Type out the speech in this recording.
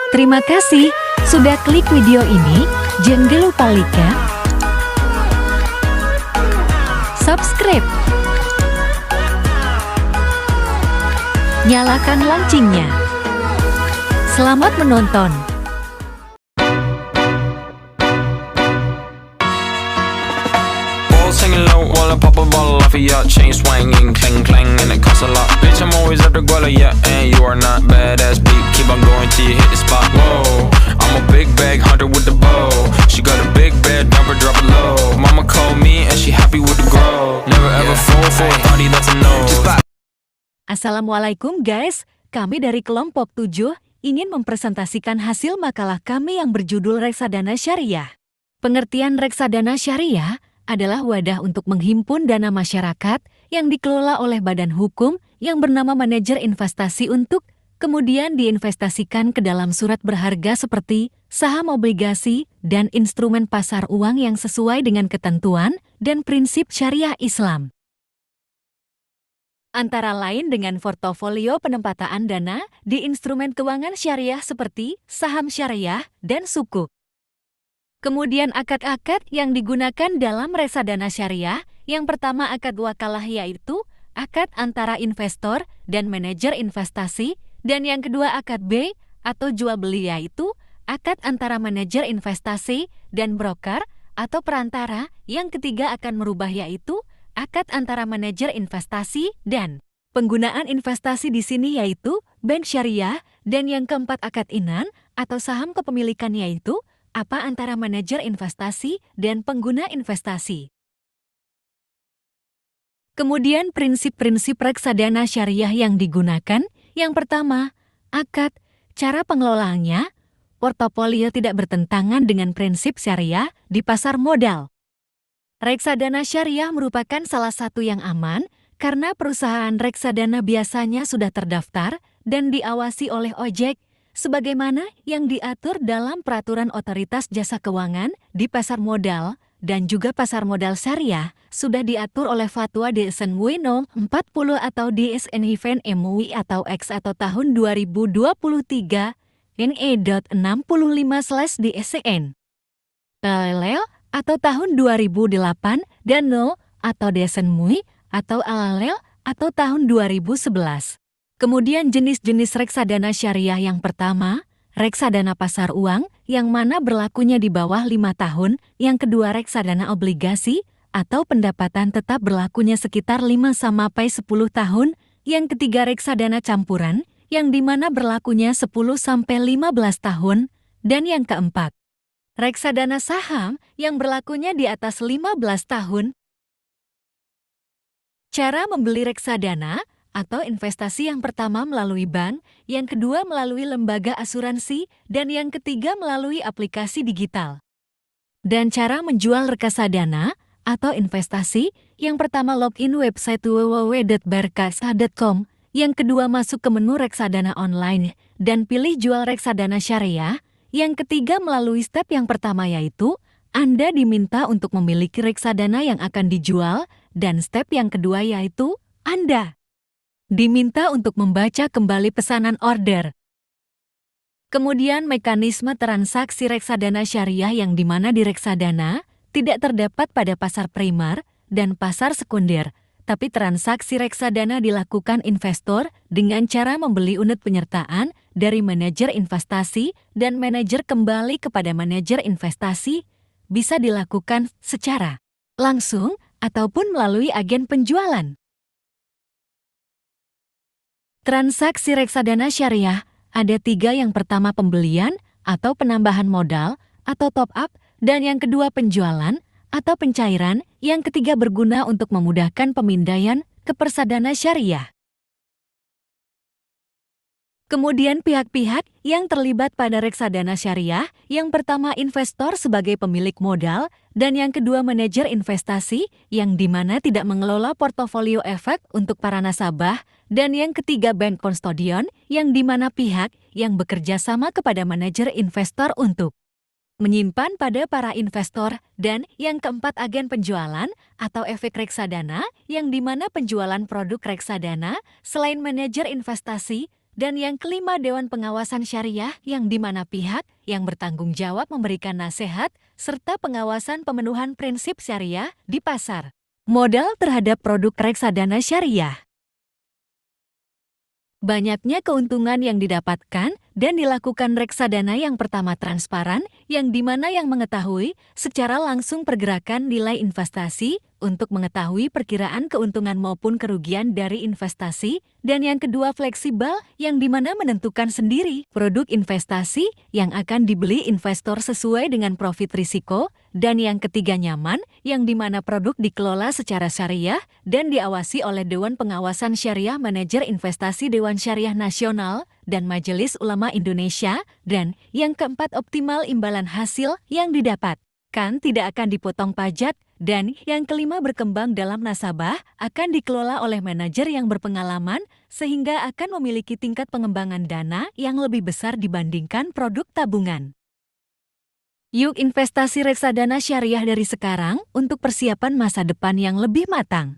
Terima kasih sudah klik video ini. Jangan lupa like, subscribe, nyalakan loncengnya. Selamat menonton. Singing low while I pop a bottle off of your chain swinging, clang clang, and it costs a lot. Bitch, I'm always after Guala, yeah, and you are not badass beat. Keep on going till you hit the spot. Whoa, I'm a big bag hunter with the bow. She got a big bed, number drop it low. Mama called me and she happy with the grow. Never ever fall for a thotty, that's a no. Assalamualaikum guys, kami dari kelompok 7 ingin mempresentasikan hasil makalah kami yang berjudul Reksadana Syariah. Pengertian reksadana syariah adalah wadah untuk menghimpun dana masyarakat yang dikelola oleh badan hukum yang bernama manajer investasi untuk kemudian diinvestasikan ke dalam surat berharga seperti saham obligasi dan instrumen pasar uang yang sesuai dengan ketentuan dan prinsip syariah Islam. Antara lain dengan portofolio penempatan dana di instrumen keuangan syariah seperti saham syariah dan sukuk. Kemudian akad-akad yang digunakan dalam reksadana syariah, yang pertama akad wakalah yaitu akad antara investor dan manajer investasi, dan yang kedua akad B atau jual beli yaitu akad antara manajer investasi dan broker atau perantara, yang ketiga akan merubah yaitu akad antara manajer investasi dan penggunaan investasi di sini yaitu bank syariah, dan yang keempat akad inan atau saham kepemilikan yaitu apa antara manajer investasi dan pengguna investasi. Kemudian prinsip-prinsip reksadana syariah yang digunakan, yang pertama, akad, cara pengelolaannya, portofolio tidak bertentangan dengan prinsip syariah di pasar modal. Reksadana syariah merupakan salah satu yang aman karena perusahaan reksadana biasanya sudah terdaftar dan diawasi oleh OJK, sebagaimana yang diatur dalam Peraturan Otoritas Jasa Keuangan di Pasar Modal dan juga Pasar Modal Syariah sudah diatur oleh Fatwa DSN MUI No. 40 atau DSN Event MUI atau X atau tahun 2023 NE.65/DSCN. LL atau tahun 2008 dan No atau DSN MUI atau LL atau tahun 2011. Kemudian jenis-jenis reksadana syariah yang pertama, reksadana pasar uang yang mana berlakunya di bawah 5 tahun, yang kedua reksadana obligasi atau pendapatan tetap berlakunya sekitar 5-10 tahun, yang ketiga reksadana campuran yang dimana berlakunya 10-15 tahun, dan yang keempat, reksadana saham yang berlakunya di atas 15 tahun. Cara membeli reksadana atau investasi yang pertama melalui bank, yang kedua melalui lembaga asuransi, dan yang ketiga melalui aplikasi digital. Dan cara menjual reksadana atau investasi, yang pertama login website www.barkasa.com, yang kedua masuk ke menu reksadana online, dan pilih jual reksadana syariah, yang ketiga melalui step yang pertama yaitu Anda diminta untuk memiliki reksadana yang akan dijual, dan step yang kedua yaitu Anda diminta untuk membaca kembali pesanan order. Kemudian mekanisme transaksi reksadana syariah yang dimana di reksadana tidak terdapat pada pasar primer dan pasar sekunder, tapi transaksi reksadana dilakukan investor dengan cara membeli unit penyertaan dari manajer investasi dan manajer kembali kepada manajer investasi, bisa dilakukan secara langsung ataupun melalui agen penjualan. Transaksi reksadana syariah ada 3, yang pertama pembelian atau penambahan modal atau top up, dan yang kedua penjualan atau pencairan, yang ketiga berguna untuk memudahkan pemindaian ke reksadana syariah. Kemudian pihak-pihak yang terlibat pada reksadana syariah, yang pertama investor sebagai pemilik modal, dan yang kedua manajer investasi yang dimana tidak mengelola portofolio efek untuk para nasabah, dan yang ketiga bank kustodian yang dimana pihak yang bekerja sama kepada manajer investor untuk menyimpan pada para investor, dan yang keempat agen penjualan atau efek reksadana yang dimana penjualan produk reksadana selain manajer investasi Dan yang kelima, Dewan Pengawasan Syariah, yang di mana pihak yang bertanggung jawab memberikan nasihat serta pengawasan pemenuhan prinsip syariah di pasar modal terhadap produk reksadana syariah. Banyaknya keuntungan yang didapatkan dan dilakukan reksadana yang pertama transparan, yang dimana yang mengetahui secara langsung pergerakan nilai investasi untuk mengetahui perkiraan keuntungan maupun kerugian dari investasi, dan yang kedua fleksibel, yang dimana menentukan sendiri produk investasi yang akan dibeli investor sesuai dengan profit risiko, dan yang ketiga nyaman, yang dimana produk dikelola secara syariah dan diawasi oleh Dewan Pengawasan Syariah Manajer Investasi Dewan Syariah Nasional dan Majelis Ulama Indonesia, dan yang keempat optimal imbalan hasil yang didapatkan tidak akan dipotong pajak, dan yang kelima berkembang dalam nasabah akan dikelola oleh manajer yang berpengalaman sehingga akan memiliki tingkat pengembangan dana yang lebih besar dibandingkan produk tabungan. Yuk investasi reksadana syariah dari sekarang untuk persiapan masa depan yang lebih matang.